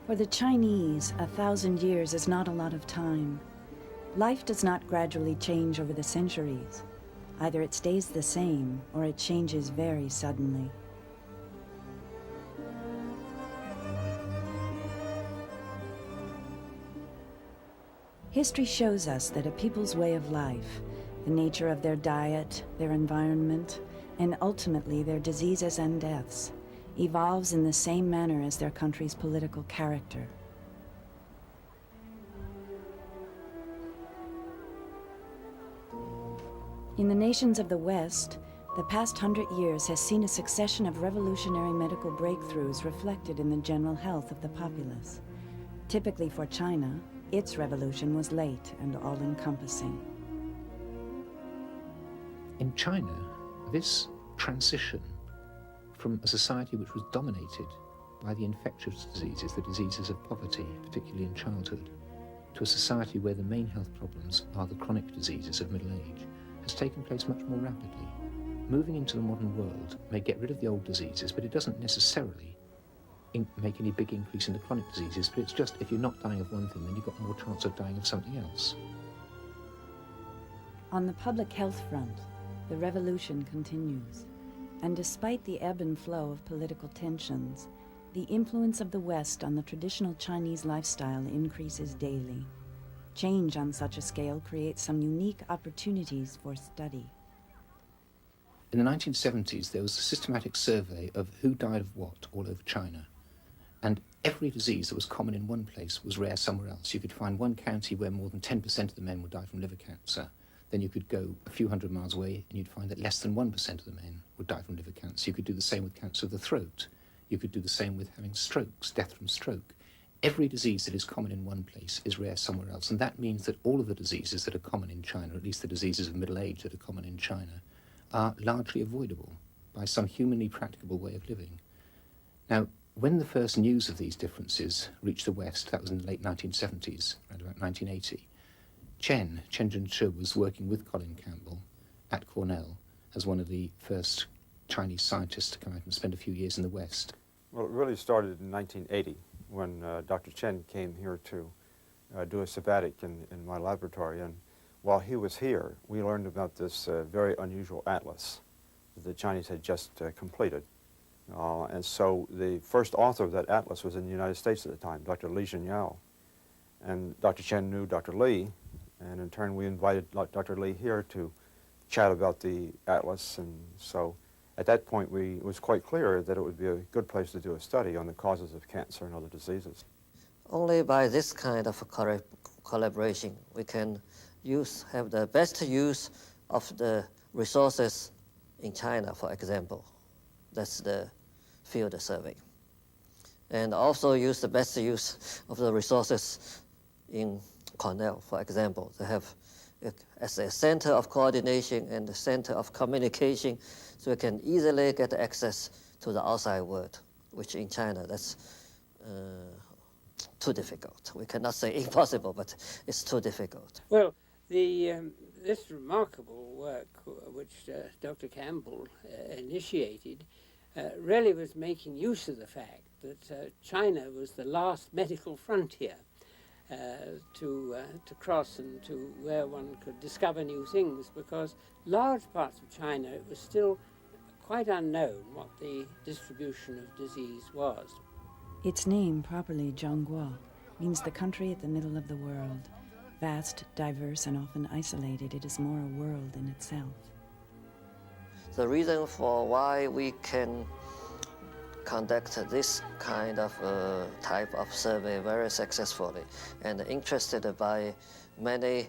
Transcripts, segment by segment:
For the Chinese, 1,000 years is not a lot of time. Life does not gradually change over the centuries. Either it stays the same, or it changes very suddenly. History shows us that a people's way of life, the nature of their diet, their environment, and ultimately their diseases and deaths, evolves in the same manner as their country's political character. In the nations of the West, the past 100 years has seen a succession of revolutionary medical breakthroughs reflected in the general health of the populace. Typically for China, its revolution was late and all-encompassing. In China, this transition from a society which was dominated by the infectious diseases, the diseases of poverty, particularly in childhood, to a society where the main health problems are the chronic diseases of middle age, has taken place much more rapidly. Moving into the modern world may get rid of the old diseases, but it doesn't necessarily make any big increase in the chronic diseases, but it's just if you're not dying of one thing, then you've got more chance of dying of something else. On the public health front, the revolution continues. And despite the ebb and flow of political tensions, the influence of the West on the traditional Chinese lifestyle increases daily. Change on such a scale creates some unique opportunities for study. In the 1970s, there was a systematic survey of who died of what all over China. And every disease that was common in one place was rare somewhere else. You could find one county where more than 10% of the men would die from liver cancer. Then you could go a few hundred miles away and you'd find that less than 1% of the men would die from liver cancer. You could do the same with cancer of the throat. You could do the same with having strokes, death from stroke. Every disease that is common in one place is rare somewhere else. And that means that all of the diseases that are common in China, or at least the diseases of middle age that are common in China, are largely avoidable by some humanly practicable way of living. Now, when the first news of these differences reached the West, that was in the late 1970s, around about 1980, Chen Zhenchi was working with Colin Campbell at Cornell as one of the first Chinese scientists to come out and spend a few years in the West. Well, it really started in 1980 when Dr. Chen came here to do a sabbatic in my laboratory. And while he was here, we learned about this very unusual atlas that the Chinese had just completed. And so the first author of that atlas was in the United States at the time, Dr. Li Zhenyao. And Dr. Chen knew Dr. Li, and in turn we invited Dr. Li here to chat about the atlas. And so at that point it was quite clear that it would be a good place to do a study on the causes of cancer and other diseases. Only by this kind of collaboration we can have the best use of the resources in China, for example. That's the field survey. And also use the best use of the resources in Cornell, for example. They have as a center of coordination and a center of communication, so we can easily get access to the outside world, which in China, that's too difficult. We cannot say impossible, but it's too difficult. Well, this remarkable work, which Dr. Campbell initiated, really was making use of the fact that China was the last medical frontier to cross and to where one could discover new things, because large parts of China it was still quite unknown what the distribution of disease was. Its name, properly Zhongguo, means the country at the middle of the world. Vast, diverse, and often isolated, it is more a world in itself. The reason for why we can conduct this kind of type of survey very successfully and interested by many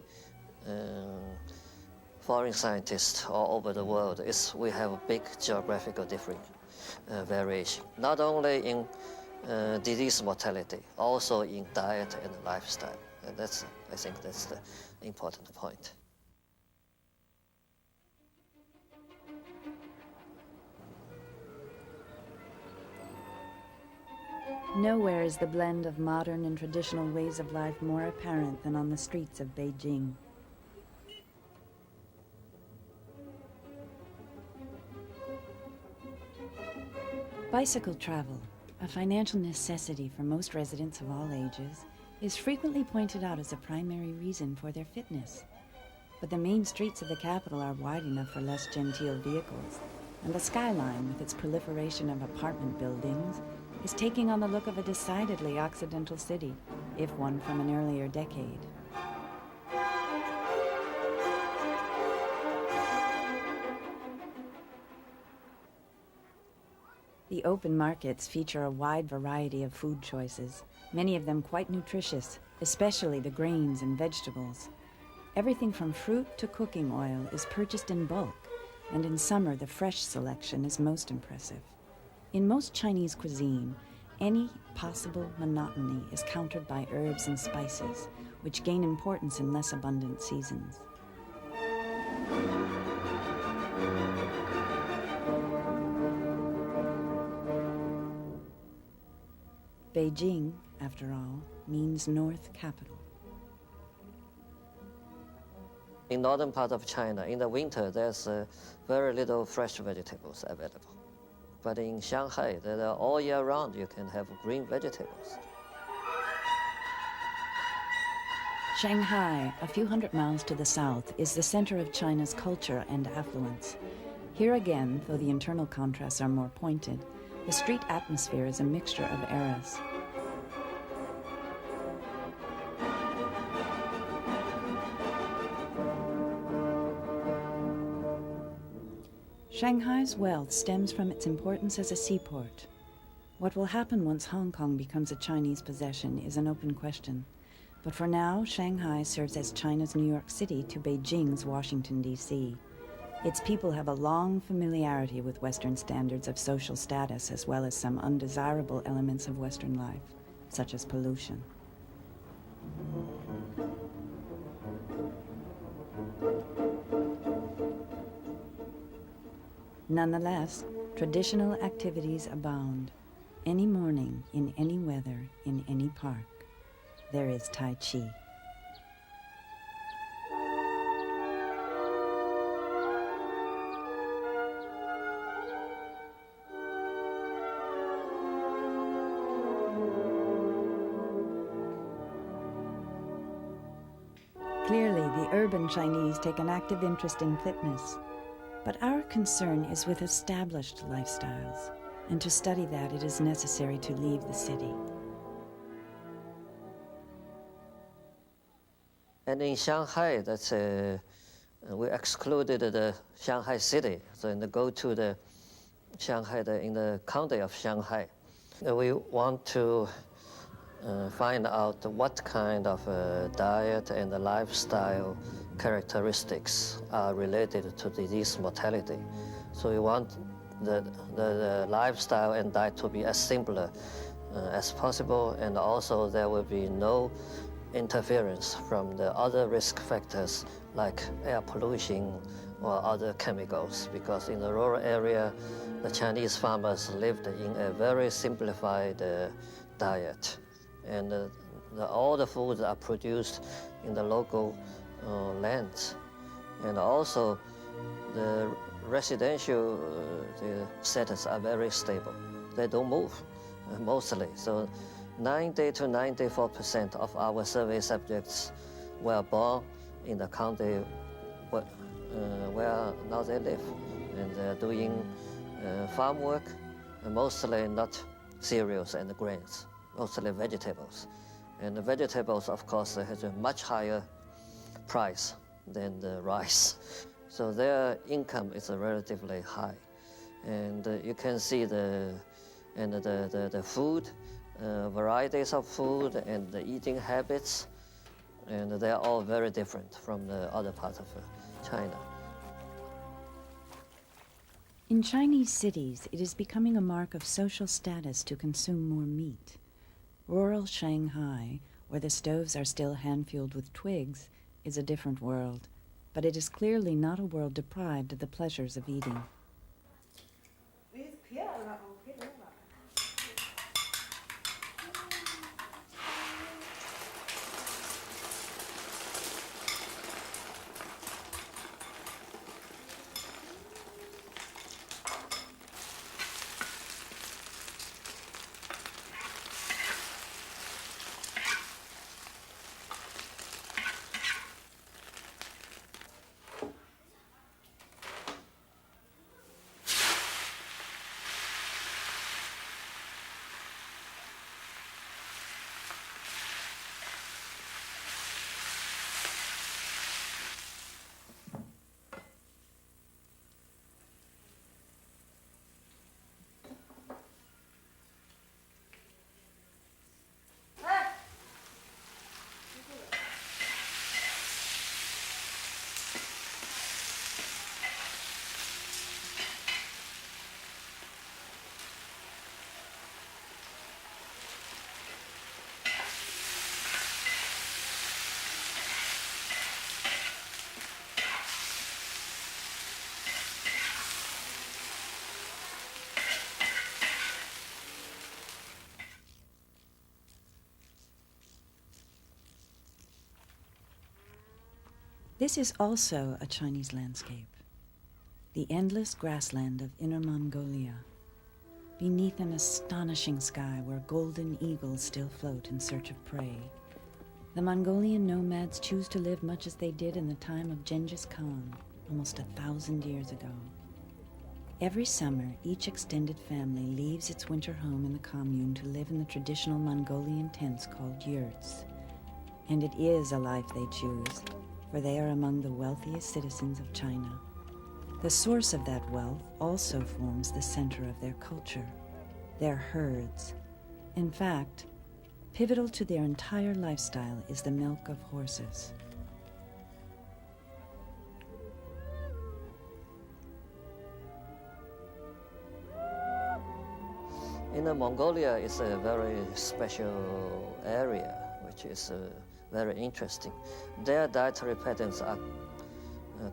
foreign scientists all over the world is we have a big geographical variation, not only in disease mortality, also in diet and lifestyle. And I think that's the important point. Nowhere is the blend of modern and traditional ways of life more apparent than on the streets of Beijing. Bicycle travel, a financial necessity for most residents of all ages, is frequently pointed out as a primary reason for their fitness. But the main streets of the capital are wide enough for less genteel vehicles, and the skyline, with its proliferation of apartment buildings, is taking on the look of a decidedly Occidental city, if one from an earlier decade. The open markets feature a wide variety of food choices, many of them quite nutritious, especially the grains and vegetables. Everything from fruit to cooking oil is purchased in bulk, and in summer the fresh selection is most impressive. In most Chinese cuisine, any possible monotony is countered by herbs and spices, which gain importance in less abundant seasons. Beijing, after all, means North Capital. In northern part of China, in the winter, there's very little fresh vegetables available. But in Shanghai, there are all year round, you can have green vegetables. Shanghai, a few hundred miles to the south, is the center of China's culture and affluence. Here again, though the internal contrasts are more pointed, the street atmosphere is a mixture of eras. Shanghai's wealth stems from its importance as a seaport. What will happen once Hong Kong becomes a Chinese possession is an open question. But for now, Shanghai serves as China's New York City to Beijing's Washington, D.C. Its people have a long familiarity with Western standards of social status, as well as some undesirable elements of Western life, such as pollution. Nonetheless, traditional activities abound. Any morning, in any weather, in any park, there is Tai Chi. Clearly, the urban Chinese take an active interest in fitness. But our concern is with established lifestyles, and to study that it is necessary to leave the city. And in Shanghai, we excluded the Shanghai city, so go to the Shanghai, in the county of Shanghai. We want to find out what kind of diet and lifestyle characteristics are related to disease mortality. So we want the lifestyle and diet to be as simple as possible, and also there will be no interference from the other risk factors like air pollution or other chemicals, because in the rural area, the Chinese farmers lived in a very simplified diet, and all the foods are produced in the local lands. And also the residential the settings are very stable. They don't move mostly. So 90 to 94% of our survey subjects were born in the county where now they live, and they're doing farm work, mostly not cereals and grains, mostly vegetables. And the vegetables, of course, has a much higher price than the rice. So their income is relatively high. And you can see the food, varieties of food and the eating habits, and they're all very different from the other parts of China. In Chinese cities, it is becoming a mark of social status to consume more meat. Rural Shanghai, where the stoves are still hand-fueled with twigs, is a different world, but it is clearly not a world deprived of the pleasures of eating. This is also a Chinese landscape, the endless grassland of Inner Mongolia, beneath an astonishing sky where golden eagles still float in search of prey. The Mongolian nomads choose to live much as they did in the time of Genghis Khan, almost 1,000 years ago. Every summer, each extended family leaves its winter home in the commune to live in the traditional Mongolian tents called yurts. And it is a life they choose, for they are among the wealthiest citizens of China. The source of that wealth also forms the center of their culture, their herds. In fact, pivotal to their entire lifestyle is the milk of horses. Inner Mongolia is a very special area, which is very interesting. Their dietary patterns are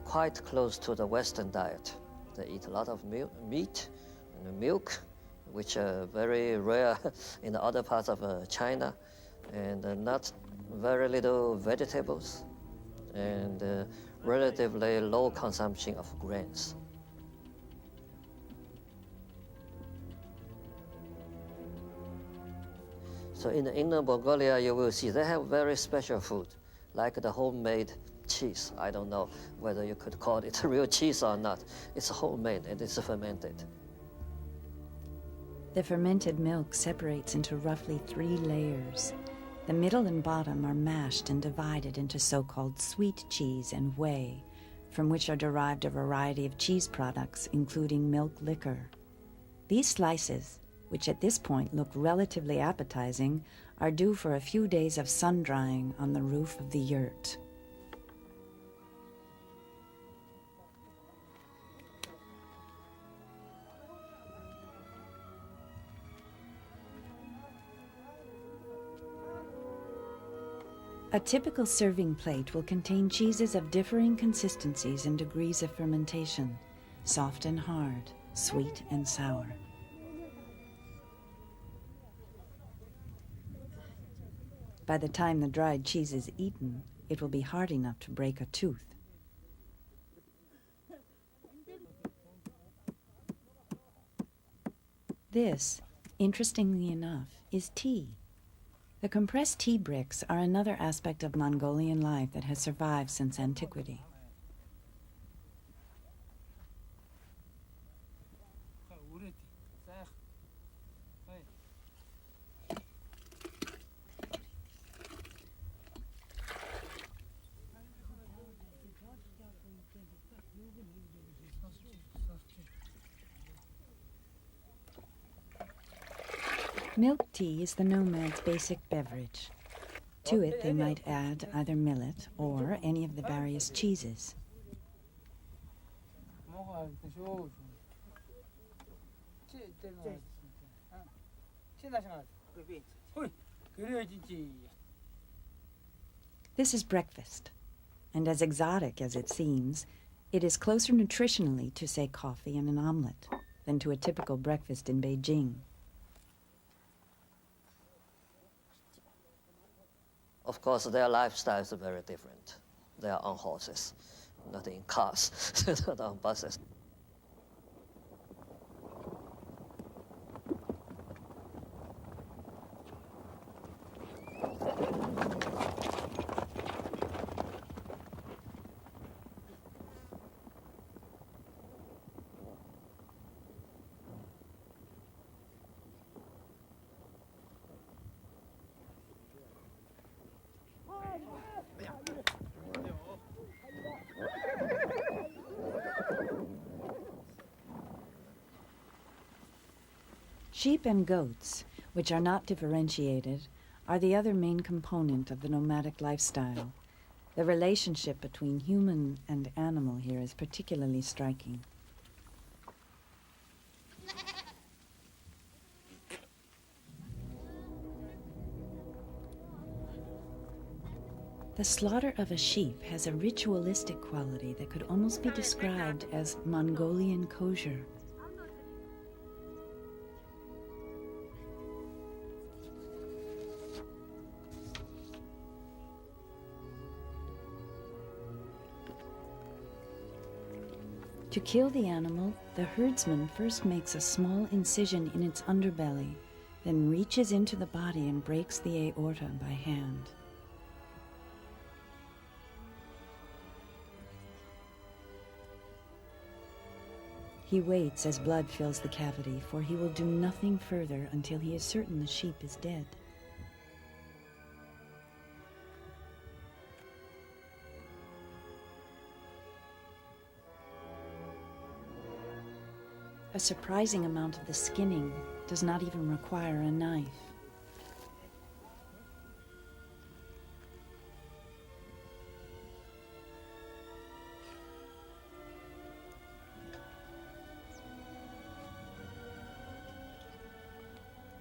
quite close to the Western diet. They eat a lot of meat and milk, which are very rare in the other parts of China, and not very little vegetables, and relatively low consumption of grains. So in Inner Mongolia, you will see they have very special food, like the homemade cheese. I don't know whether you could call it real cheese or not. It's homemade and it's fermented. The fermented milk separates into roughly 3 layers. The middle and bottom are mashed and divided into so-called sweet cheese and whey, from which are derived a variety of cheese products, including milk liquor. These slices, which at this point look relatively appetizing, are due for a few days of sun-drying on the roof of the yurt. A typical serving plate will contain cheeses of differing consistencies and degrees of fermentation, soft and hard, sweet and sour. By the time the dried cheese is eaten, it will be hard enough to break a tooth. This, interestingly enough, is tea. The compressed tea bricks are another aspect of Mongolian life that has survived since antiquity. Milk tea is the nomad's basic beverage. To it they might add either millet or any of the various cheeses. This is breakfast, and as exotic as it seems, it is closer nutritionally to, say, coffee and an omelet than to a typical breakfast in Beijing. Of course, their lifestyles are very different. They are on horses, not in cars, not on buses. Sheep and goats, which are not differentiated, are the other main component of the nomadic lifestyle. The relationship between human and animal here is particularly striking. The slaughter of a sheep has a ritualistic quality that could almost be described as Mongolian kosher. To kill the animal, the herdsman first makes a small incision in its underbelly, then reaches into the body and breaks the aorta by hand. He waits as blood fills the cavity, for he will do nothing further until he is certain the sheep is dead. A surprising amount of the skinning does not even require a knife.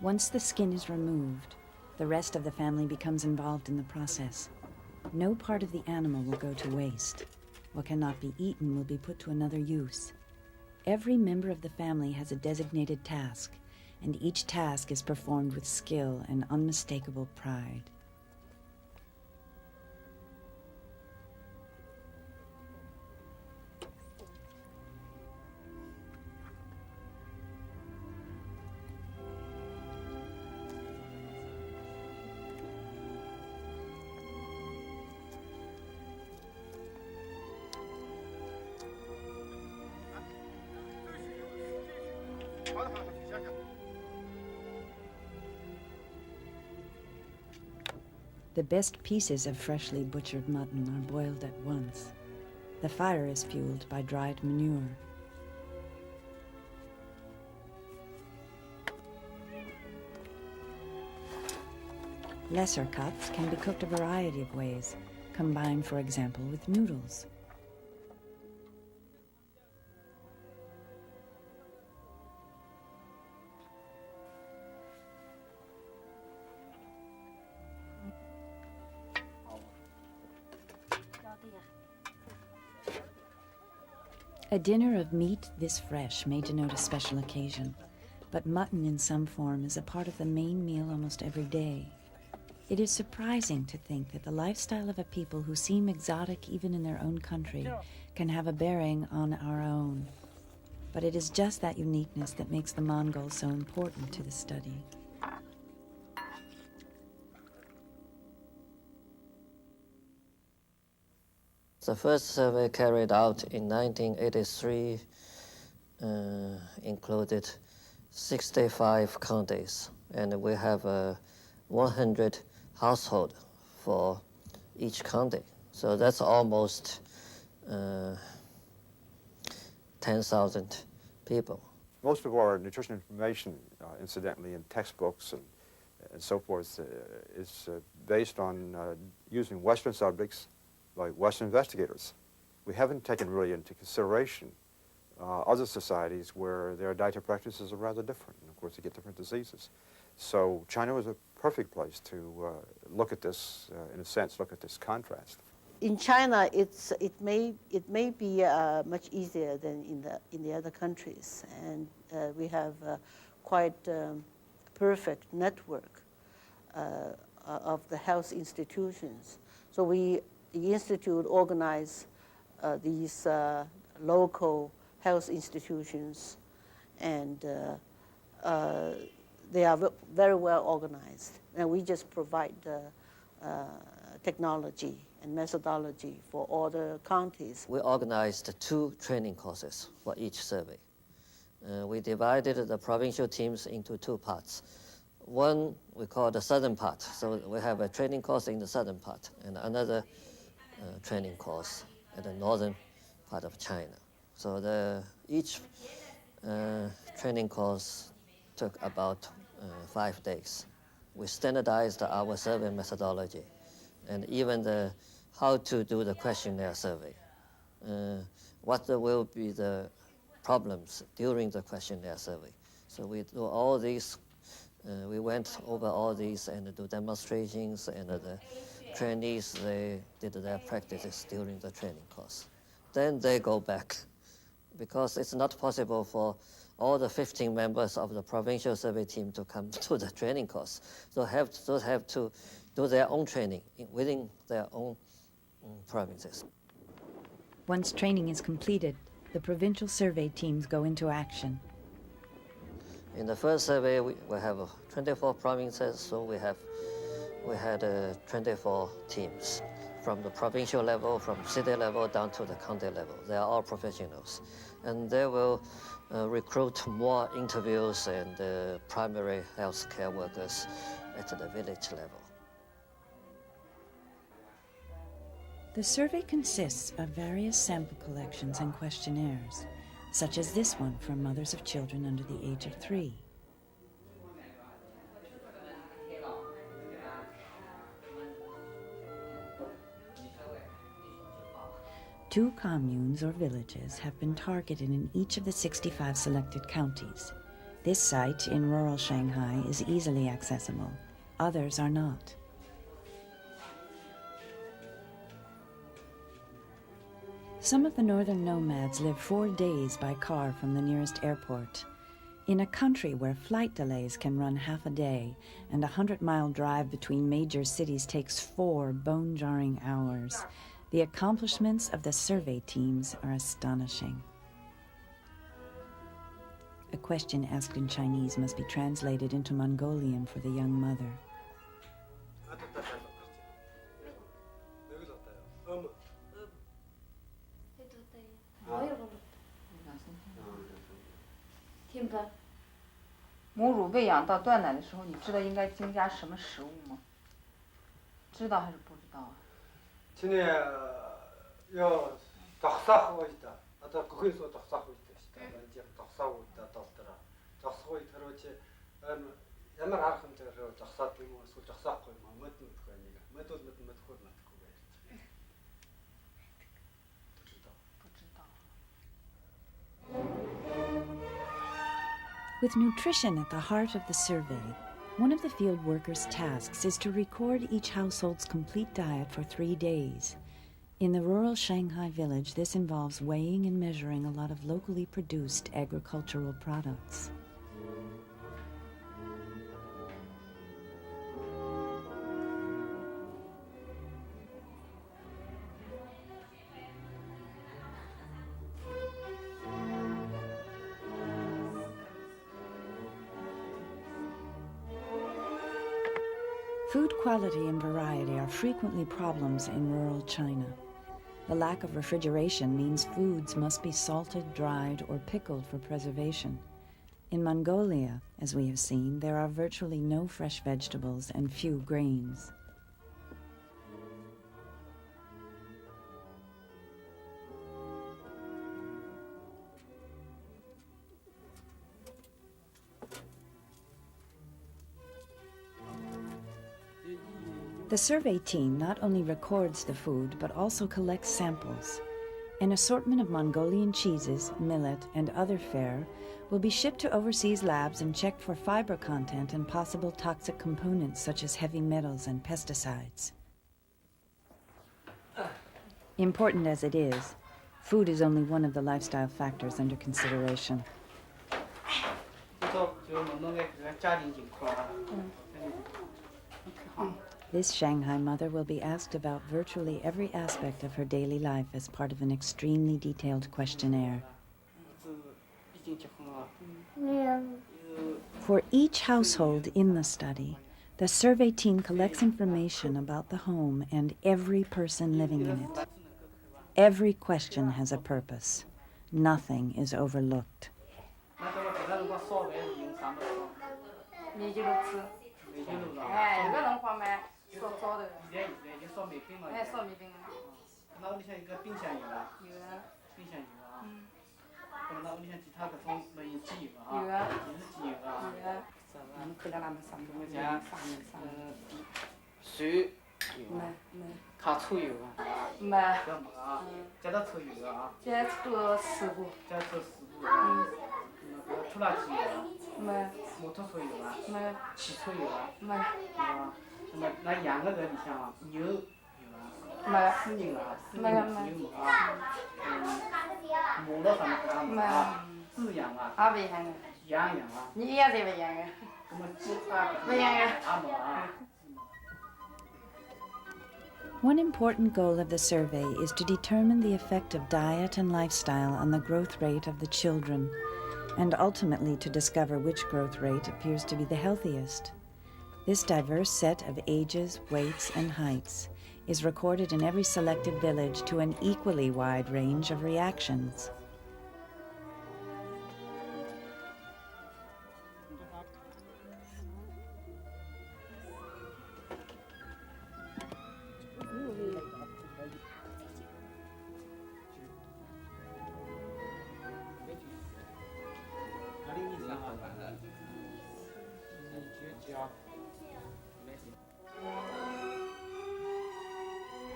Once the skin is removed, the rest of the family becomes involved in the process. No part of the animal will go to waste. What cannot be eaten will be put to another use. Every member of the family has a designated task, and each task is performed with skill and unmistakable pride. The best pieces of freshly butchered mutton are boiled at once. The fire is fueled by dried manure. Lesser cuts can be cooked a variety of ways, combined, for example, with noodles. A dinner of meat this fresh may denote a special occasion, but mutton in some form is a part of the main meal almost every day. It is surprising to think that the lifestyle of a people who seem exotic even in their own country can have a bearing on our own. But it is just that uniqueness that makes the Mongols so important to the study. The first survey carried out in 1983 included 65 counties, and we have 100 households for each county. So that's almost 10,000 people. Most of our nutrition information, incidentally, in textbooks and so forth, is based on using Western subjects by Western investigators. We haven't taken really into consideration other societies where their dietary practices are rather different, and of course they get different diseases. So China was a perfect place to look at this, in a sense, look at this contrast. In China, it may be much easier than in the other countries, and we have quite perfect network of the health institutions. So the institute organize these local health institutions, and they are very well organized. And we just provide the technology and methodology for all the counties. We organized 2 training courses for each survey. We divided the provincial teams into 2 parts. One we call the southern part, so we have a training course in the southern part, and another training course at the northern part of China. So each training course took about 5 days. We standardized our survey methodology, and even how to do the questionnaire survey. What will be the problems during the questionnaire survey. So we do all these, we went over all these and do demonstrations, and the trainees, they did their practices during the training course. Then they go back, because it's not possible for all the 15 members of the provincial survey team to come to the training course. So those have to do their own training within their own provinces. Once training is completed, the provincial survey teams go into action. In the first survey, we have 24 provinces, so we had 24 teams from the provincial level, from city level down to the county level. They are all professionals, and they will recruit more interviews and primary health care workers at the village level. The survey consists of various sample collections and questionnaires, such as this one from mothers of children under the age of 3. Two communes or villages have been targeted in each of the 65 selected counties. This site in rural Shanghai is easily accessible. Others are not. Some of the northern nomads live 4 days by car from the nearest airport. In a country where flight delays can run half a day and a 100-mile drive between major cities takes 4 bone-jarring hours, the accomplishments of the survey teams are astonishing. A question asked in Chinese must be translated into Mongolian for the young mother. Timber. 母乳喂养到断奶的时候，你知道应该增加什么食物吗？知道还是不知道啊？ 전에 요 작사하고 있다. 아까 거기서 작사하고 있다. 이제 작사하고 있다. 떴더라. 작사하고 있더라지. 옛날 알았으면 저 작사 때문에 소 작사하고 뭐 못못 거니까. 못못 거나 그거 해. With nutrition at the heart of the survey, one of the field workers' tasks is to record each household's complete diet for 3 days. In the rural Shanghai village, this involves weighing and measuring a lot of locally produced agricultural products. Food quality and variety are frequently problems in rural China. The lack of refrigeration means foods must be salted, dried, or pickled for preservation. In Mongolia, as we have seen, there are virtually no fresh vegetables and few grains. The survey team not only records the food, but also collects samples. An assortment of Mongolian cheeses, millet, and other fare will be shipped to overseas labs and checked for fiber content and possible toxic components such as heavy metals and pesticides. Important as it is, food is only one of the lifestyle factors under consideration. This Shanghai mother will be asked about virtually every aspect of her daily life as part of an extremely detailed questionnaire. For each household in the study, the survey team collects information about the home and every person living in it. Every question has a purpose. Nothing is overlooked. One important goal of the survey is to determine the effect of diet and lifestyle on the growth rate of the children, and ultimately to discover which growth rate appears to be the healthiest. This diverse set of ages, weights, and heights is recorded in every selected village to an equally wide range of reactions.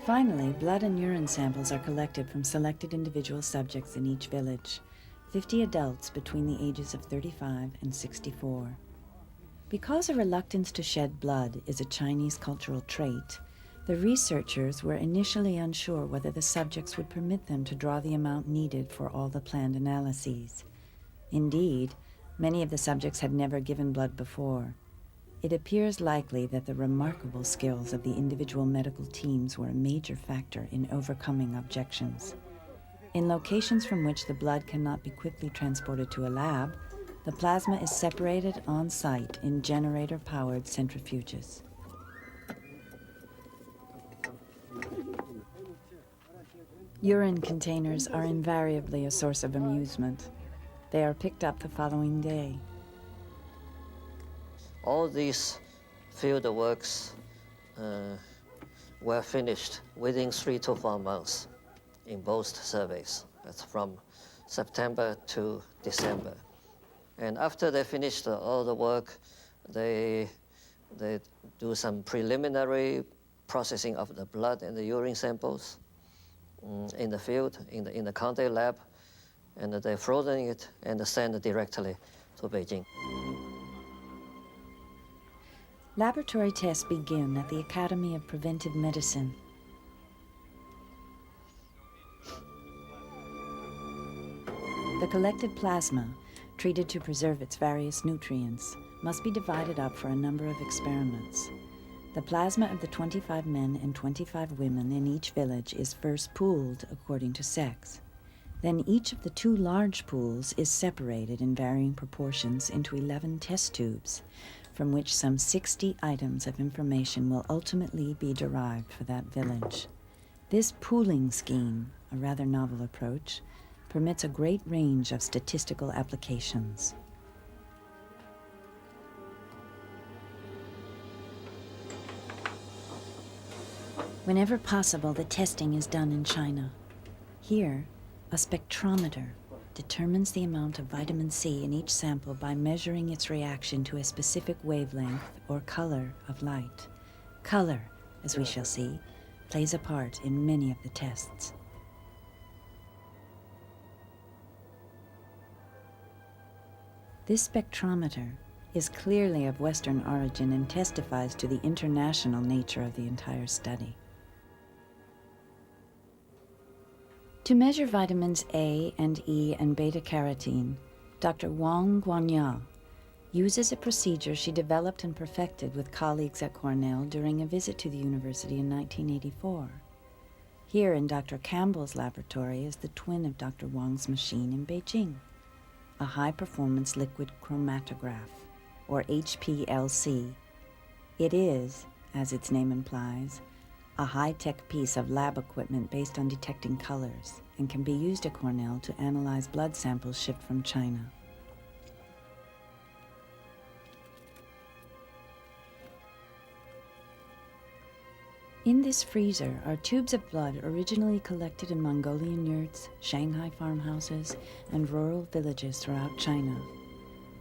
Finally, blood and urine samples are collected from selected individual subjects in each village, 50 adults between the ages of 35 and 64. Because a reluctance to shed blood is a Chinese cultural trait, the researchers were initially unsure whether the subjects would permit them to draw the amount needed for all the planned analyses. Indeed, many of the subjects had never given blood before. It appears likely that the remarkable skills of the individual medical teams were a major factor in overcoming objections. In locations from which the blood cannot be quickly transported to a lab, the plasma is separated on site in generator-powered centrifuges. Urine containers are invariably a source of amusement. They are picked up the following day. All these field works were finished within 3 to 4 months in both surveys. That's from September to December. And after they finished all the work, they do some preliminary processing of the blood and the urine samples in the field, in the county lab, and they frozen it and send it directly to Beijing. Laboratory tests begin at the Academy of Preventive Medicine. The collected plasma, treated to preserve its various nutrients, must be divided up for a number of experiments. The plasma of the 25 men and 25 women in each village is first pooled according to sex. Then each of the 2 large pools is separated in varying proportions into 11 test tubes, from which some 60 items of information will ultimately be derived for that village. This pooling scheme, a rather novel approach, permits a great range of statistical applications. Whenever possible, the testing is done in China. Here, a spectrometer determines the amount of vitamin C in each sample by measuring its reaction to a specific wavelength or color of light. Color, as we shall see, plays a part in many of the tests. This spectrometer is clearly of Western origin and testifies to the international nature of the entire study. To measure vitamins A and E and beta-carotene, Dr. Wang Guanya uses a procedure she developed and perfected with colleagues at Cornell during a visit to the university in 1984. Here in Dr. Campbell's laboratory is the twin of Dr. Wang's machine in Beijing, a high-performance liquid chromatograph, or HPLC. It is, as its name implies, a high-tech piece of lab equipment based on detecting colors and can be used at Cornell to analyze blood samples shipped from China. In this freezer are tubes of blood originally collected in Mongolian yurts, Shanghai farmhouses, and rural villages throughout China.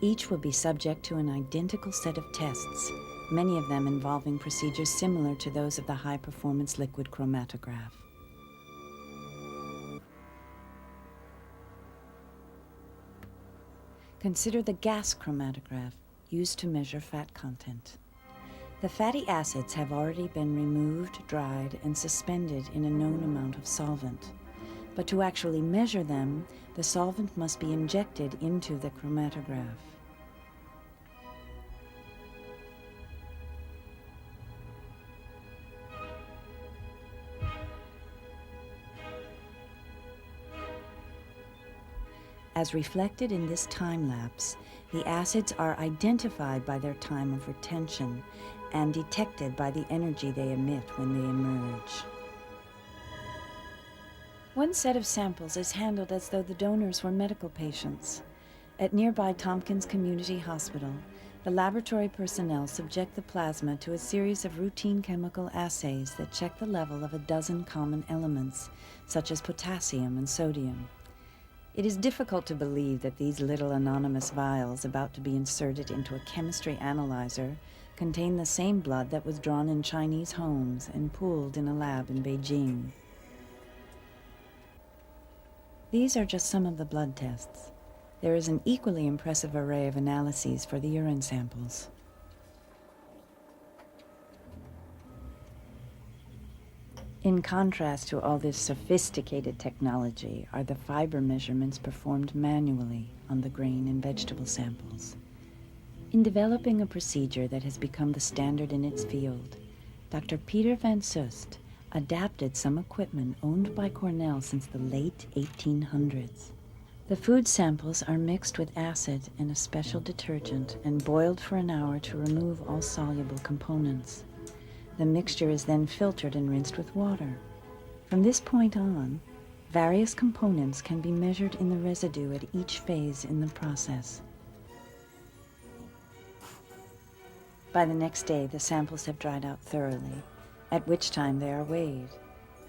Each will be subject to an identical set of tests, many of them involving procedures similar to those of the high-performance liquid chromatograph. Consider the gas chromatograph used to measure fat content. The fatty acids have already been removed, dried, and suspended in a known amount of solvent. But to actually measure them, the solvent must be injected into the chromatograph. As reflected in this time lapse, the acids are identified by their time of retention and detected by the energy they emit when they emerge. One set of samples is handled as though the donors were medical patients. At nearby Tompkins Community Hospital, the laboratory personnel subject the plasma to a series of routine chemical assays that check the level of a dozen common elements, such as potassium and sodium. It is difficult to believe that these little anonymous vials about to be inserted into a chemistry analyzer contain the same blood that was drawn in Chinese homes and pooled in a lab in Beijing. These are just some of the blood tests. There is an equally impressive array of analyses for the urine samples. In contrast to all this sophisticated technology are the fiber measurements performed manually on the grain and vegetable samples. In developing a procedure that has become the standard in its field, Dr. Peter van Soest adapted some equipment owned by Cornell since the late 1800s. The food samples are mixed with acid and a special detergent and boiled for an hour to remove all soluble components. The mixture is then filtered and rinsed with water. From this point on, various components can be measured in the residue at each phase in the process. By the next day, the samples have dried out thoroughly, at which time they are weighed.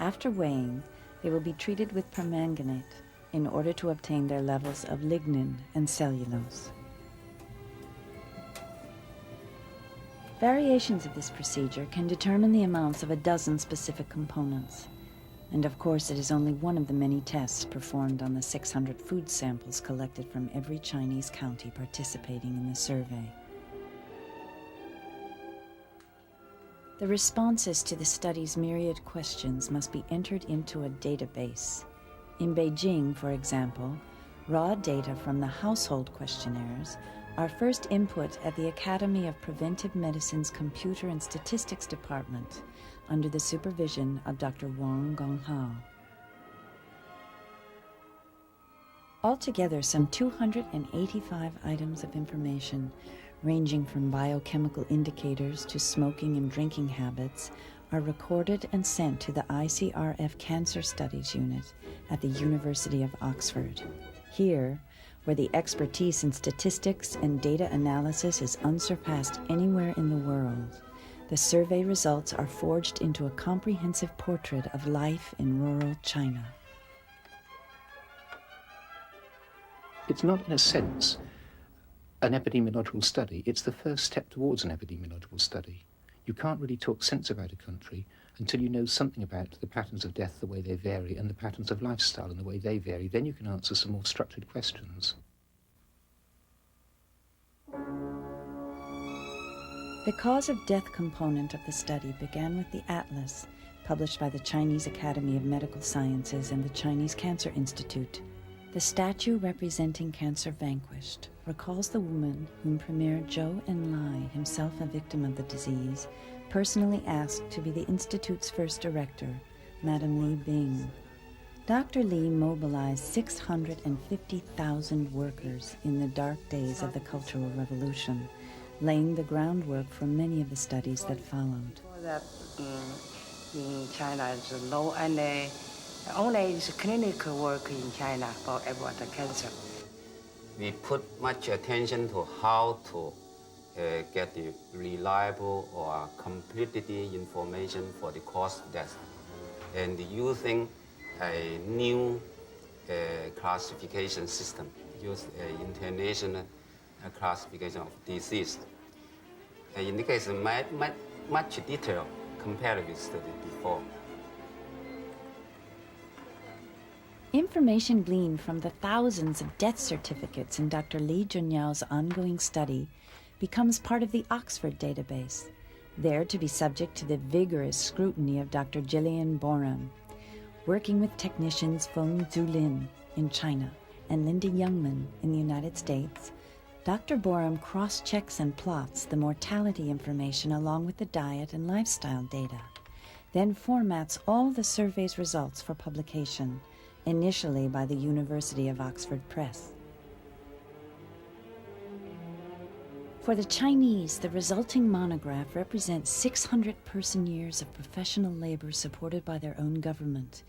After weighing, they will be treated with permanganate in order to obtain their levels of lignin and cellulose. Variations of this procedure can determine the amounts of a dozen specific components. And of course, it is only one of the many tests performed on the 600 food samples collected from every Chinese county participating in the survey. The responses to the study's myriad questions must be entered into a database. In Beijing, for example, raw data from the household questionnaires are first input at the Academy of Preventive Medicine's Computer and Statistics Department under the supervision of Dr. Wang Gonghao. Altogether, some 285 items of information, ranging from biochemical indicators to smoking and drinking habits, are recorded and sent to the ICRF Cancer Studies Unit at the University of Oxford. Here, where the expertise in statistics and data analysis is unsurpassed anywhere in the world, the survey results are forged into a comprehensive portrait of life in rural China. It's not, in a sense, an epidemiological study. It's the first step towards an epidemiological study. You can't really talk sense about a country until you know something about the patterns of death, the way they vary, and the patterns of lifestyle and the way they vary. Then you can answer some more structured questions. The cause of death component of the study began with the Atlas, published by the Chinese Academy of Medical Sciences and the Chinese Cancer Institute. The statue representing cancer vanquished recalls the woman whom Premier Zhou Enlai, himself a victim of the disease, personally asked to be the Institute's first director, Madame Li Bing. Dr. Li mobilized 650,000 workers in the dark days of the Cultural Revolution, laying the groundwork for many of the studies that followed. That in China is no any only clinical work in China for about the cancer. We put much attention to how to get the reliable or completely information for the cause of death, and using a new classification system, use international classification of disease. In the case, much detail compared with the before. Information gleaned from the thousands of death certificates in Dr. Li Junyao's ongoing study becomes part of the Oxford database, there to be subject to the vigorous scrutiny of Dr. Jillian Borum. Working with technicians Feng Zulin in China and Linda Youngman in the United States, Dr. Borum cross-checks and plots the mortality information along with the diet and lifestyle data, then formats all the survey's results for publication, initially by the University of Oxford Press. For the Chinese, the resulting monograph represents 600 person-years of professional labor supported by their own government.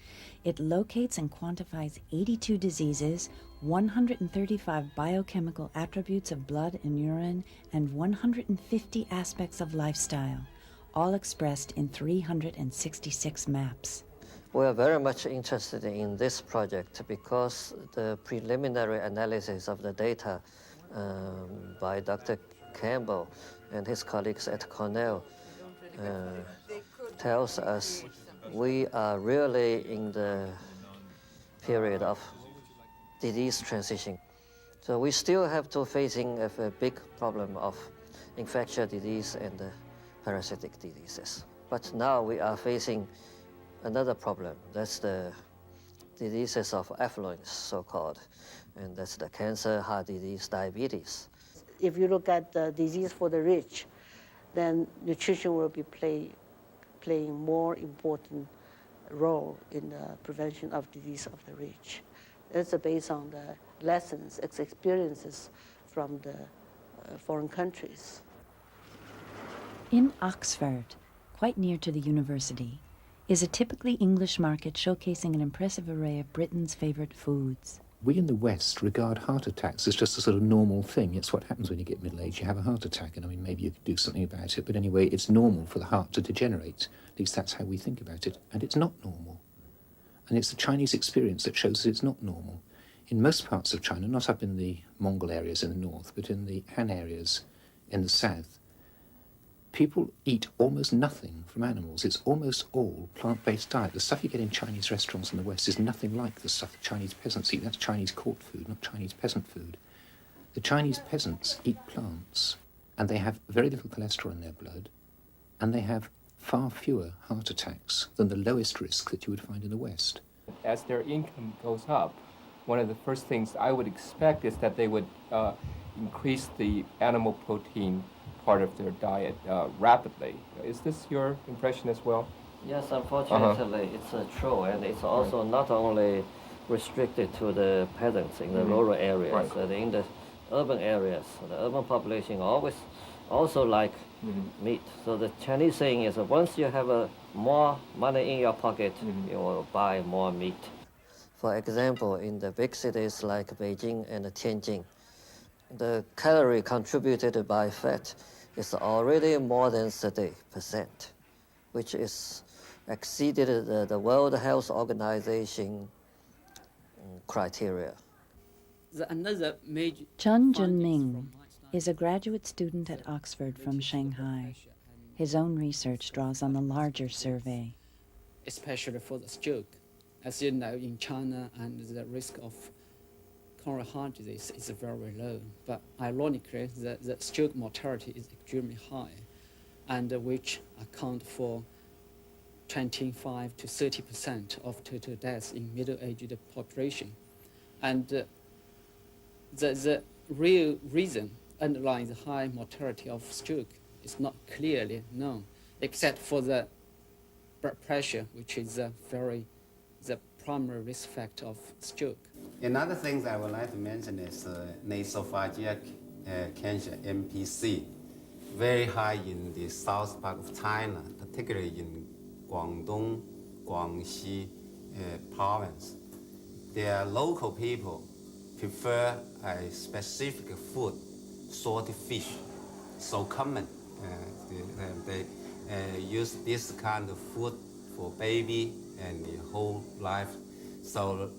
It locates and quantifies 82 diseases, 135 biochemical attributes of blood and urine, and 150 aspects of lifestyle, all expressed in 366 maps. We are very much interested in this project because the preliminary analysis of the data by Dr. Campbell and his colleagues at Cornell tells us we are really in the period of disease transition. So we still have to facing a big problem of infectious disease and parasitic diseases. But now we are facing another problem. That's the diseases of affluence, so-called, and that's the cancer, heart disease, diabetes. If you look at the disease for the rich, then nutrition will be playing more important role in the prevention of disease of the rich. It's based on the lessons, experiences from the foreign countries. In Oxford, quite near to the university, is a typically English market showcasing an impressive array of Britain's favourite foods. We in the West regard heart attacks as just a sort of normal thing. It's what happens when you get middle-aged. You have a heart attack, and I mean, maybe you could do something about it, but anyway, it's normal for the heart to degenerate. At least that's how we think about it, and it's not normal. And it's the Chinese experience that shows that it's not normal. In most parts of China, not up in the Mongol areas in the north, but in the Han areas in the south, people eat almost nothing from animals. It's almost all plant-based diet. The stuff you get in Chinese restaurants in the West is nothing like the stuff Chinese peasants eat. That's Chinese court food, not Chinese peasant food. The Chinese peasants eat plants, and they have very little cholesterol in their blood, and they have far fewer heart attacks than the lowest risk that you would find in the West. As their income goes up, one of the first things I would expect is that they would increase the animal protein part of their diet rapidly. Is this your impression as well? Yes, unfortunately, it's true, and it's also not only restricted to the peasants in the rural areas, in the urban areas. The urban population always also like meat. So the Chinese saying is once you have more money in your pocket, you will buy more meat. For example, in the big cities like Beijing and Tianjin, the calorie contributed by fat is already more than 30%, which is exceeded the World Health Organization criteria. Chun Junming is a graduate student at Oxford from Shanghai. His own research draws on the larger survey. Especially for the stroke. As you know, in China, and the risk of coronary heart disease is very low, but ironically, the stroke mortality is extremely high, and which account for 25 to 30% of total deaths in middle-aged population. And the real reason underlying the high mortality of stroke is not clearly known, except for the blood pressure, which is the primary risk factor of stroke. Another thing that I would like to mention is nasopharyngeal cancer, NPC, very high in the south part of China, particularly in Guangdong, Guangxi province. Their local people prefer a specific food, salty fish, so common. They use this kind of food for baby and the whole life. So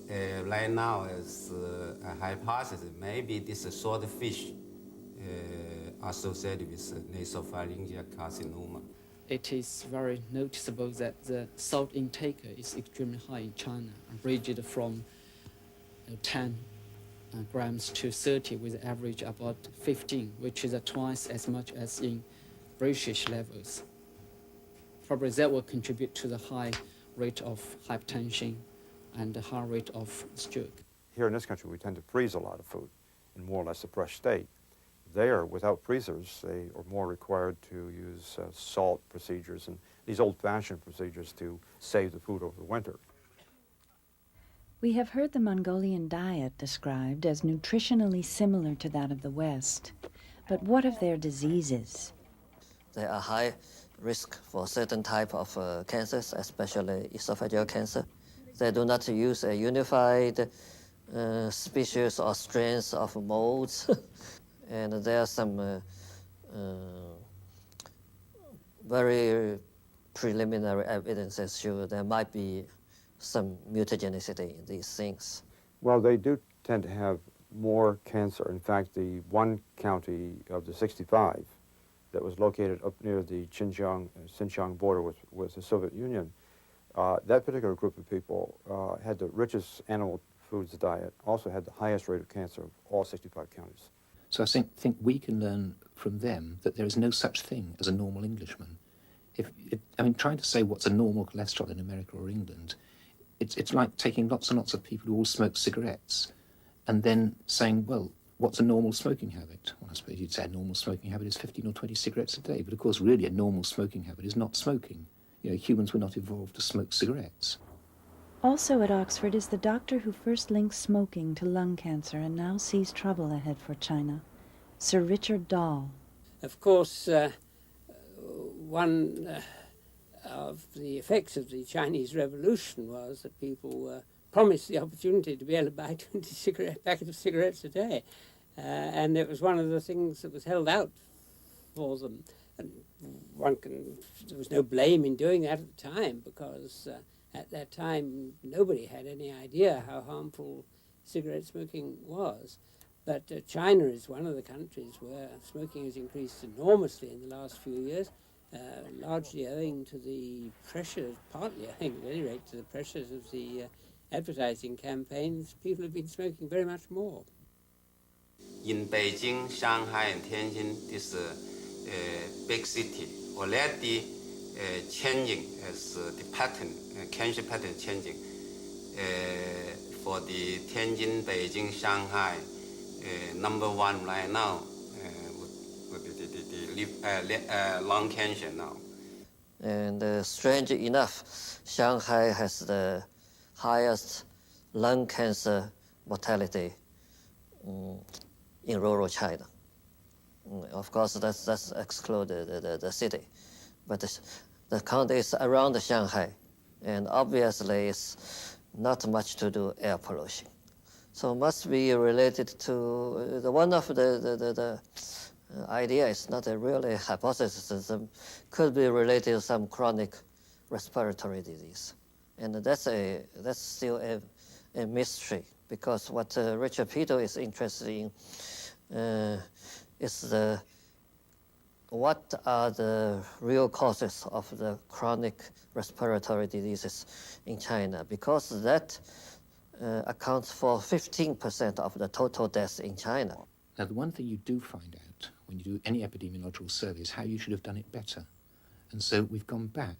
right now, it's a hypothesis, maybe this salty fish associated with nasopharyngeal carcinoma. It is very noticeable that the salt intake is extremely high in China, ranged from 10 grams to 30, with average about 15, which is twice as much as in British levels. Probably that will contribute to the high rate of hypertension and the high rate of stroke. Here in this country, we tend to freeze a lot of food in more or less a fresh state. There, without freezers, they are more required to use salt procedures and these old-fashioned procedures to save the food over the winter. We have heard the Mongolian diet described as nutritionally similar to that of the West, But what of their diseases? There are high risk for certain type of cancers, especially esophageal cancer. They do not use a unified species or strains of molds, and there are some very preliminary evidences show there might be some mutagenicity in these things. Well, they do tend to have more cancer. In fact, the one county of the 65 that was located up near the Xinjiang border with the Soviet Union, that particular group of people had the richest animal foods diet, also had the highest rate of cancer of all 65 counties. So I think we can learn from them that there is no such thing as a normal Englishman. Trying to say what's a normal cholesterol in America or England, it's like taking lots and lots of people who all smoke cigarettes and then saying, well, what's a normal smoking habit? Well, I suppose you'd say a normal smoking habit is 15 or 20 cigarettes a day, but of course really a normal smoking habit is not smoking. Humans were not evolved to smoke cigarettes. Also at Oxford is the doctor who first linked smoking to lung cancer and now sees trouble ahead for China, Sir Richard Dahl. Of course, one of the effects of the Chinese Revolution was that people were promised the opportunity to be able to buy 20 packets of cigarettes a day. And it was one of the things that was held out for them. And there was no blame in doing that at the time, because at that time nobody had any idea how harmful cigarette smoking was. But China is one of the countries where smoking has increased enormously in the last few years, largely owing to the pressures, partly I think at any rate to the pressures of the advertising campaigns. People have been smoking very much more. In Beijing, Shanghai, and Tianjin, this big city already changing as the pattern, cancer pattern changing. For the Tianjin, Beijing, Shanghai, number one right now would be the lung cancer now. And strange enough, Shanghai has the highest lung cancer mortality in rural China. Of course, that's excluded the city, but the counties around Shanghai, and obviously it's not much to do air pollution. So must be related to one of the idea is not a really hypothesis. Could be related to some chronic respiratory disease, and that's still a mystery, because what Richard Peto is interested in is what are the real causes of the chronic respiratory diseases in China, because that accounts for 15% of the total deaths in China. Now, the one thing you do find out when you do any epidemiological survey is how you should have done it better. And so we've gone back,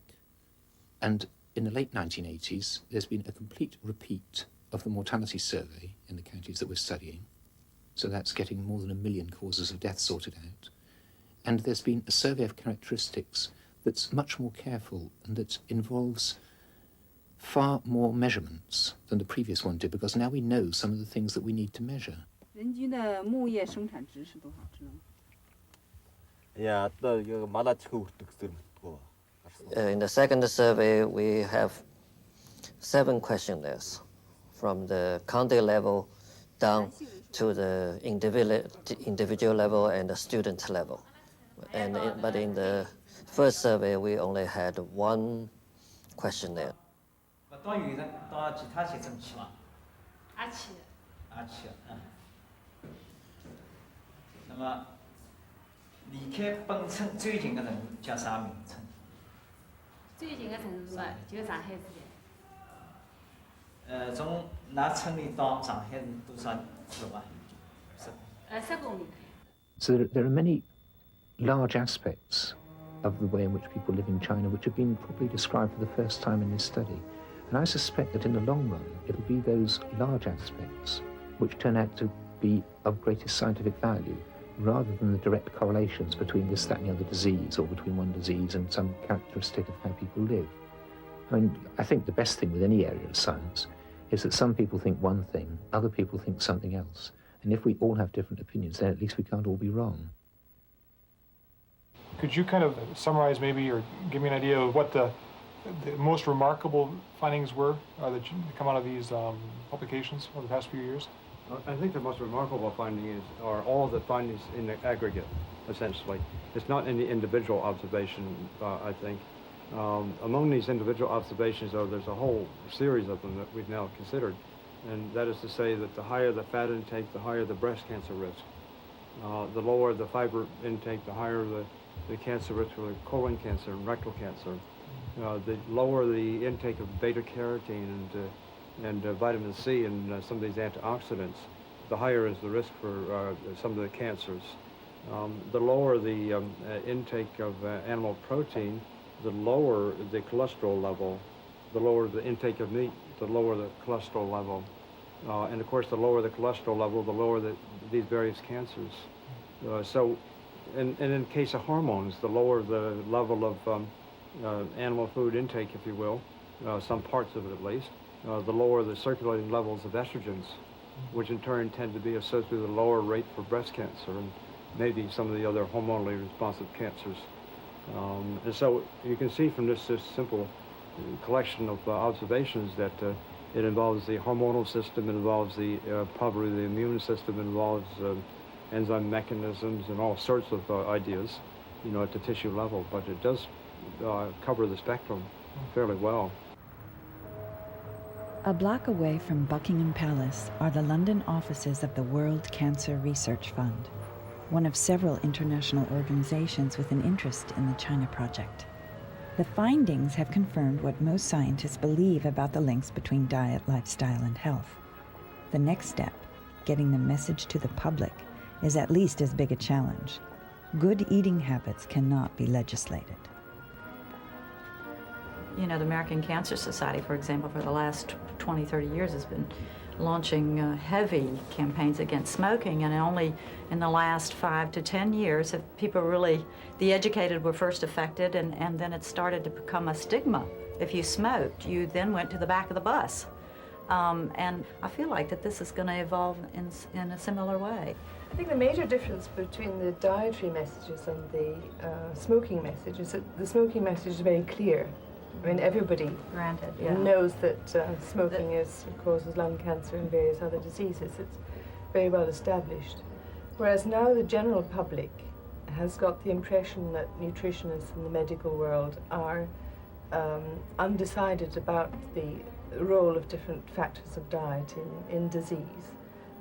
and in the late 1980s, there's been a complete repeat of the mortality survey in the counties that we're studying. So that's getting more than 1 million causes of death sorted out. And there's been a survey of characteristics that's much more careful and that involves far more measurements than the previous one did, because now we know some of the things that we need to measure. 人均的牧业生产值是多少？知道吗？ In the second survey, we have 7 questionnaires from the county level down to the individual level and the student level. But in the first survey, we only had 1 questionnaire. 到语言到其他学生去吗？阿七。阿七，那么离开本村最近的人叫啥名称？最近的城市嘛，就上海市的。从那村里到上海是多少路啊？10公里。So there are many large aspects of the way in which people live in China which have been properly described for the first time in this study. And I suspect that in the long run, it'll be those large aspects which turn out to be of greatest scientific value, rather than the direct correlations between this, that, and the other disease, or between one disease and some characteristic of how people live. I think the best thing with any area of science is that some people think one thing, other people think something else. And if we all have different opinions, then at least we can't all be wrong. Could you kind of summarize maybe or give me an idea of what the most remarkable findings were that come out of these publications over the past few years? I think the most remarkable finding are all the findings in the aggregate, essentially. It's not any individual observation, I think. Among these individual observations, though, there's a whole series of them that we've now considered, and that is to say that the higher the fat intake, the higher the breast cancer risk. The lower the fiber intake, the higher the cancer risk for colon cancer and rectal cancer. The lower the intake of beta-carotene and vitamin C and some of these antioxidants, the higher is the risk for some of the cancers. The lower the intake of animal protein, the lower the cholesterol level. The lower the intake of meat, the lower the cholesterol level. And of course, the lower the cholesterol level, the lower these various cancers. And in case of hormones, the lower the level of animal food intake, if you will, some parts of it at least, the lower the circulating levels of estrogens, which in turn tend to be associated with a lower rate for breast cancer and maybe some of the other hormonally responsive cancers. And so you can see from this simple collection of observations that it involves the hormonal system, it involves probably the immune system, it involves enzyme mechanisms and all sorts of ideas, at the tissue level, but it does cover the spectrum fairly well. A block away from Buckingham Palace are the London offices of the World Cancer Research Fund, one of several international organizations with an interest in the China project. The findings have confirmed what most scientists believe about the links between diet, lifestyle, and health. The next step, getting the message to the public, is at least as big a challenge. Good eating habits cannot be legislated. The American Cancer Society, for example, for the last 20, 30 years has been launching heavy campaigns against smoking, and only in the last 5 to 10 years have people really, the educated were first affected, and then it started to become a stigma. If you smoked, you then went to the back of the bus. And I feel like that this is going to evolve in a similar way. I think the major difference between the dietary messages and the smoking message is that the smoking message is very clear. I mean, everybody knows that smoking causes lung cancer and various other diseases. It's very well established. Whereas now the general public has got the impression that nutritionists in the medical world are undecided about the role of different factors of diet in disease,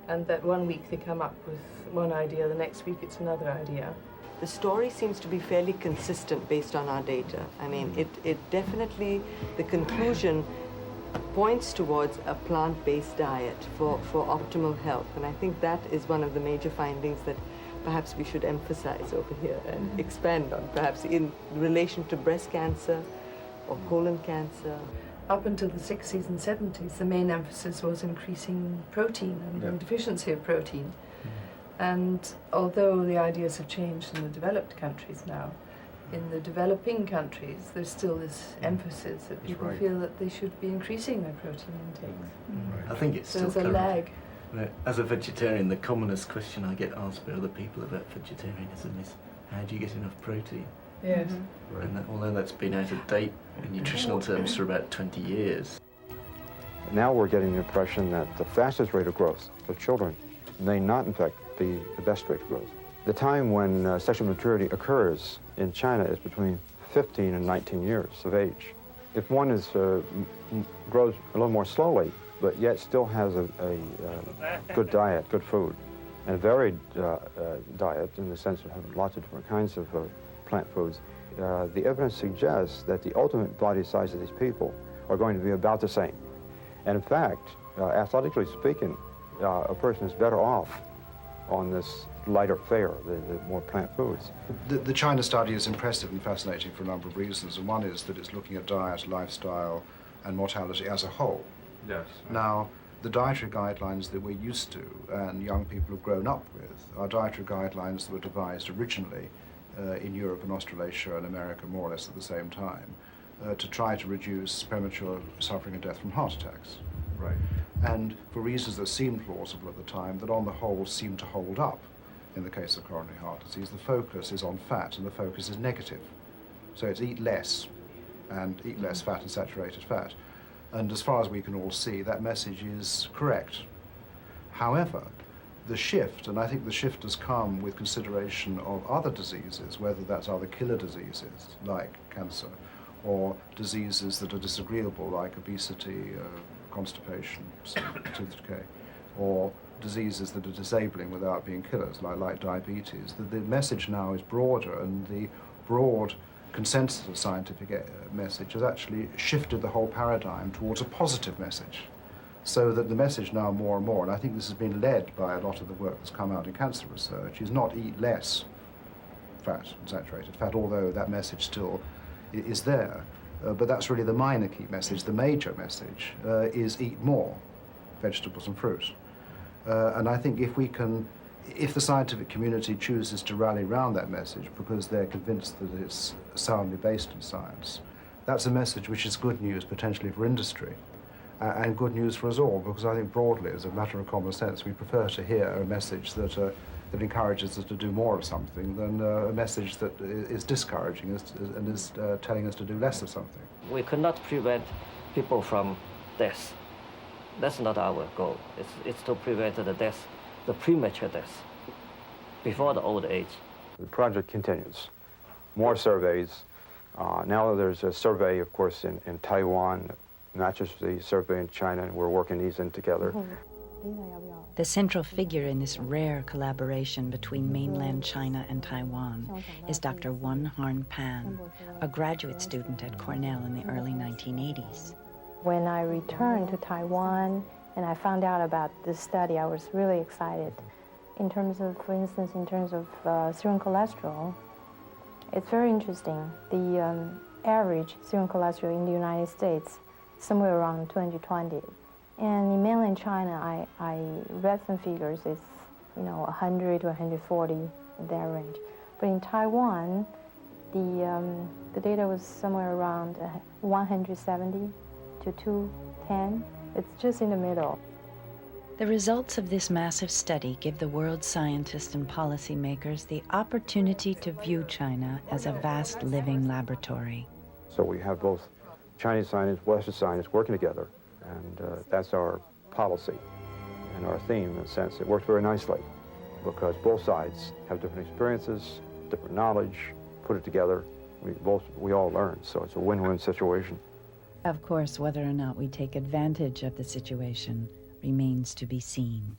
and that one week they come up with one idea, the next week it's another idea. The story seems to be fairly consistent based on our data. I mean, it definitely, the conclusion points towards a plant-based diet for optimal health. And I think that is one of the major findings that perhaps we should emphasize over here and expand on, perhaps in relation to breast cancer or colon cancer. Up until the 60s and 70s, the main emphasis was increasing protein and deficiency of protein. And although the ideas have changed in the developed countries now, in the developing countries, there's still this emphasis that people feel that they should be increasing their protein intakes. I think it's so still there's a lag. As a vegetarian, the commonest question I get asked by other people about vegetarianism is, how do you get enough protein? Yes. And although that's been out of date in nutritional terms for about 20 years. Now we're getting the impression that the fastest rate of growth of children may not, in fact, be the best rate of growth. The time when sexual maturity occurs in China is between 15 and 19 years of age. If one grows a little more slowly, but yet still has a good diet, good food, and a varied diet in the sense of having lots of different kinds of plant foods, the evidence suggests that the ultimate body size of these people are going to be about the same. And in fact, athletically speaking, a person is better off on this lighter fare, the more plant foods. The China study is impressive and fascinating for a number of reasons, and one is that it's looking at diet, lifestyle, and mortality as a whole. Yes. Now, the dietary guidelines that we're used to and young people have grown up with are dietary guidelines that were devised originally in Europe and Australasia and America more or less at the same time to try to reduce premature suffering and death from heart attacks. Right. And for reasons that seemed plausible at the time, that on the whole seemed to hold up. in the case of coronary heart disease. The focus is on fat, and the focus is negative. So it's eat less, and eat less fat and saturated fat. And as far as we can all see, that message is correct. However, the shift, and I think the shift has come with consideration of other diseases, whether that's other killer diseases like cancer, or diseases that are disagreeable like obesity, constipation, tooth decay, or diseases that are disabling without being killers like diabetes. The message now is broader, and the broad consensus of scientific message has actually shifted the whole paradigm towards a positive message, so that the message now more and more, and I think this has been led by a lot of the work that's come out in cancer research, is not eat less fat and saturated fat, although that message still is there. But that's really the minor key message. The major message is eat more vegetables and fruit. And I think if the scientific community chooses to rally around that message because they're convinced that it's soundly based in science, that's a message which is good news potentially for industry and good news for us all, because I think broadly, as a matter of common sense, we prefer to hear a message that encourages us to do more of something than a message that is discouraging us and is telling us to do less of something. We could not prevent people from death. That's not our goal. It's to prevent the death, the premature death, before the old age. The project continues. More surveys. Now there's a survey, of course, in Taiwan, not just the survey in China, and we're working these in together. The central figure in this rare collaboration between mainland China and Taiwan is Dr. Wen Harn Pan, a graduate student at Cornell in the early 1980s. When I returned to Taiwan and I found out about this study, I was really excited. In terms of, for instance, in terms of serum cholesterol, it's very interesting. The average serum cholesterol in the United States, somewhere around 220. And in mainland China, I read some figures, it's 100 to 140 in that range. But in Taiwan, the data was somewhere around 170 to 210. It's just in the middle. The results of this massive study give the world's scientists and policymakers the opportunity to view China as a vast living laboratory. So we have both Chinese scientists, Western scientists working together, and that's our policy and our theme in a sense. It works very nicely because both sides have different experiences, different knowledge, put it together, we all learn, so it's a win-win situation. Of course, whether or not we take advantage of the situation remains to be seen.